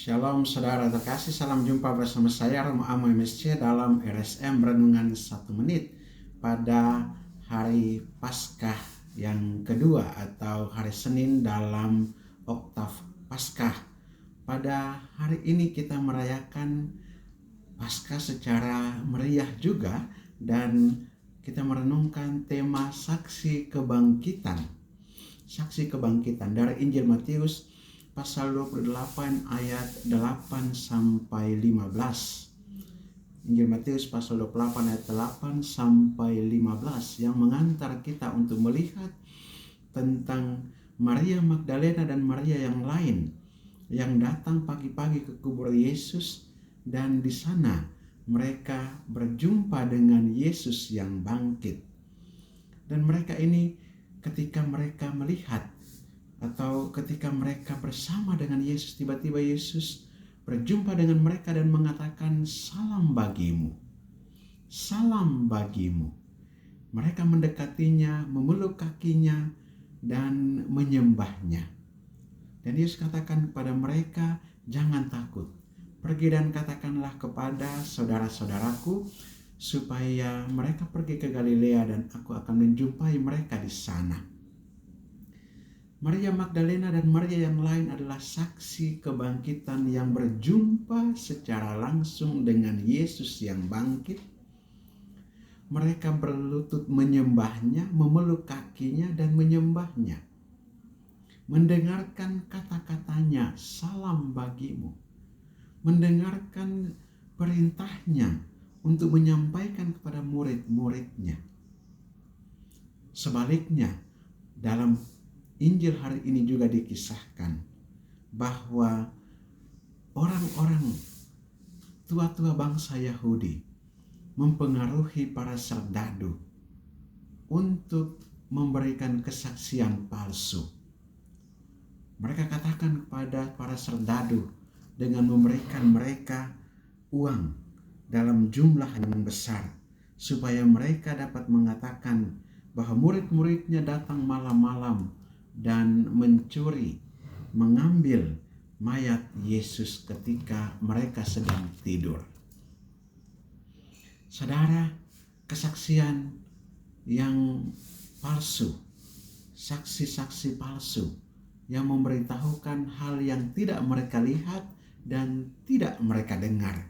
Shalom saudara terkasih, salam jumpa bersama saya Romo Amo MSC dalam RSM Renungan 1 Menit pada hari Paskah yang kedua atau hari Senin dalam Oktav Paskah. Pada hari ini kita merayakan Paskah secara meriah juga dan kita merenungkan tema saksi kebangkitan. Saksi kebangkitan dari Injil Matius pasal 28 ayat 8 sampai 15. Injil Matius pasal 28 ayat 8 sampai 15 yang mengantar kita untuk melihat tentang Maria Magdalena dan Maria yang lain yang datang pagi-pagi ke kubur Yesus, dan di sana mereka berjumpa dengan Yesus yang bangkit. Dan mereka ini ketika mereka melihat atau ketika mereka bersama dengan Yesus, tiba-tiba Yesus berjumpa dengan mereka dan mengatakan, "Salam bagimu, salam bagimu." Mereka mendekatinya, memeluk kakinya, dan menyembahnya. Dan Yesus katakan kepada mereka, "Jangan takut. Pergi dan katakanlah kepada saudara-saudaraku supaya mereka pergi ke Galilea dan aku akan menjumpai mereka di sana." Maria Magdalena dan Maria yang lain adalah saksi kebangkitan yang berjumpa secara langsung dengan Yesus yang bangkit. Mereka berlutut menyembahnya, memeluk kakinya dan menyembahnya. Mendengarkan kata-katanya, "Salam bagimu." Mendengarkan perintahnya untuk menyampaikan kepada murid-muridnya. Sebaliknya, dalam Injil hari ini juga dikisahkan bahwa orang-orang tua-tua bangsa Yahudi mempengaruhi para serdadu untuk memberikan kesaksian palsu. Mereka katakan kepada para serdadu dengan memberikan mereka uang dalam jumlah yang besar supaya mereka dapat mengatakan bahwa murid-muridnya datang malam-malam dan mencuri, mengambil mayat Yesus ketika mereka sedang tidur. Saudara, kesaksian yang palsu, saksi-saksi palsu yang memberitahukan hal yang tidak mereka lihat dan tidak mereka dengar.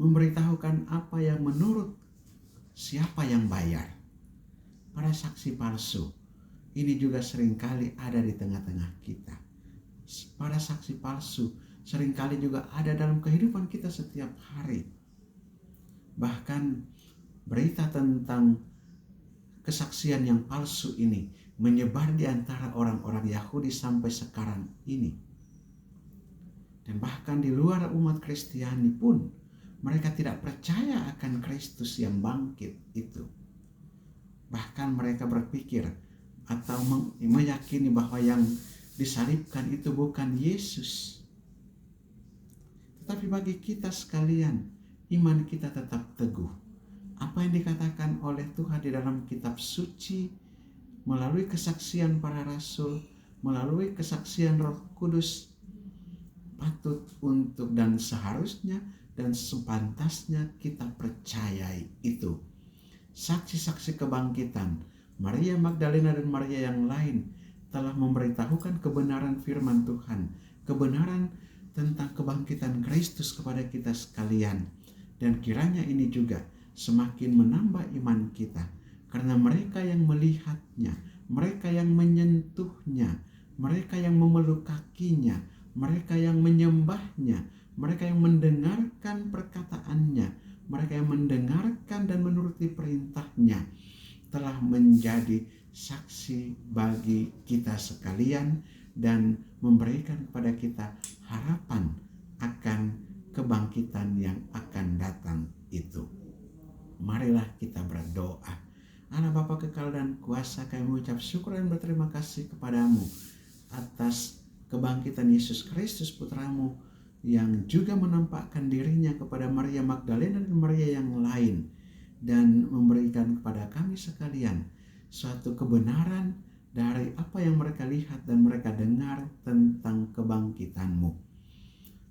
Memberitahukan apa yang menurut siapa yang bayar. Para saksi palsu ini juga seringkali ada di tengah-tengah kita. Para saksi palsu seringkali juga ada dalam kehidupan kita setiap hari. Bahkan berita tentang kesaksian yang palsu ini menyebar di antara orang-orang Yahudi sampai sekarang ini. Dan bahkan di luar umat Kristiani pun mereka tidak percaya akan Kristus yang bangkit itu. Bahkan mereka berpikir atau meyakini bahwa yang disalibkan itu bukan Yesus. Tetapi bagi kita sekalian, iman kita tetap teguh. Apa yang dikatakan oleh Tuhan di dalam kitab suci, melalui kesaksian para rasul, melalui kesaksian Roh Kudus, patut untuk dan seharusnya dan sepantasnya kita percayai itu. Saksi-saksi kebangkitan Maria Magdalena dan Maria yang lain telah memberitahukan kebenaran firman Tuhan, kebenaran tentang kebangkitan Kristus kepada kita sekalian. Dan kiranya ini juga semakin menambah iman kita, karena mereka yang melihatnya, mereka yang menyentuhnya, mereka yang memeluk kakinya, mereka yang menyembahnya, mereka yang mendengarkan perkataannya, mereka yang mendengarkan dan menuruti perintahnya, telah menjadi saksi bagi kita sekalian dan memberikan kepada kita harapan akan kebangkitan yang akan datang itu. Marilah kita berdoa. Allah Bapa kekal dan kuasa, kami mengucap syukur dan berterima kasih kepadamu atas kebangkitan Yesus Kristus Putramu yang juga menampakkan dirinya kepada Maria Magdalena dan Maria yang lain, dan memberikan kepada kami sekalian suatu kebenaran dari apa yang mereka lihat dan mereka dengar tentang kebangkitan-Mu.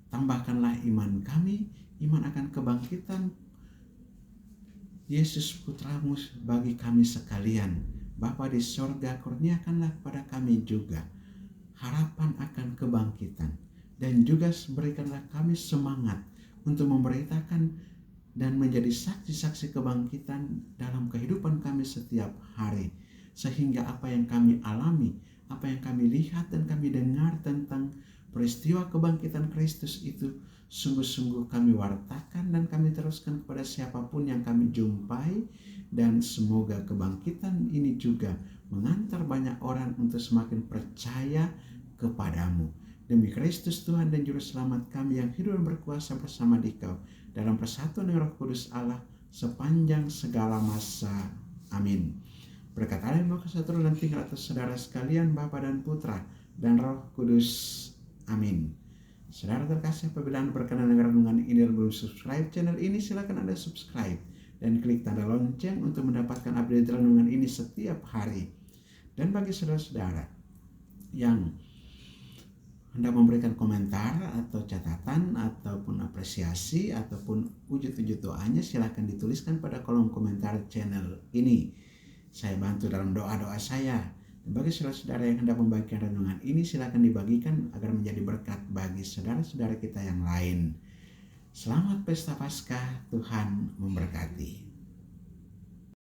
tambahkanlah iman kami, iman akan kebangkitan Yesus Putramu bagi kami sekalian. Bapa di sorga, kurniakanlah kepada kami juga harapan akan kebangkitan, dan juga berikanlah kami semangat untuk memberitakan dan menjadi saksi-saksi kebangkitan dalam kehidupan kami setiap hari, sehingga apa yang kami alami, apa yang kami lihat dan kami dengar tentang peristiwa kebangkitan Kristus itu sungguh-sungguh kami wartakan dan kami teruskan kepada siapapun yang kami jumpai, dan semoga kebangkitan ini juga mengantar banyak orang untuk semakin percaya kepadamu. Demi Kristus Tuhan dan Juru Selamat kami yang hidup dan berkuasa bersama Dikau dalam persatuan dengan Roh Kudus Allah sepanjang segala masa. Amin. Berkat Allah yang Maha Kuasa turun dan tinggal atas saudara sekalian, Bapa dan Putra dan Roh Kudus. Amin. Saudara terkasih, apabila Anda berkenan dengan renungan ini dan belum subscribe channel ini, silakan Anda subscribe dan klik tanda lonceng untuk mendapatkan update renungan ini setiap hari. Dan bagi saudara-saudara yang Anda memberikan komentar atau catatan ataupun apresiasi ataupun wujud-wujud doanya, silakan dituliskan pada kolom komentar channel ini. Saya bantu dalam doa-doa saya. Dan bagi saudara-saudara yang hendak membagikan renungan ini, silakan dibagikan agar menjadi berkat bagi saudara-saudara kita yang lain. Selamat Pesta Paskah, Tuhan memberkati.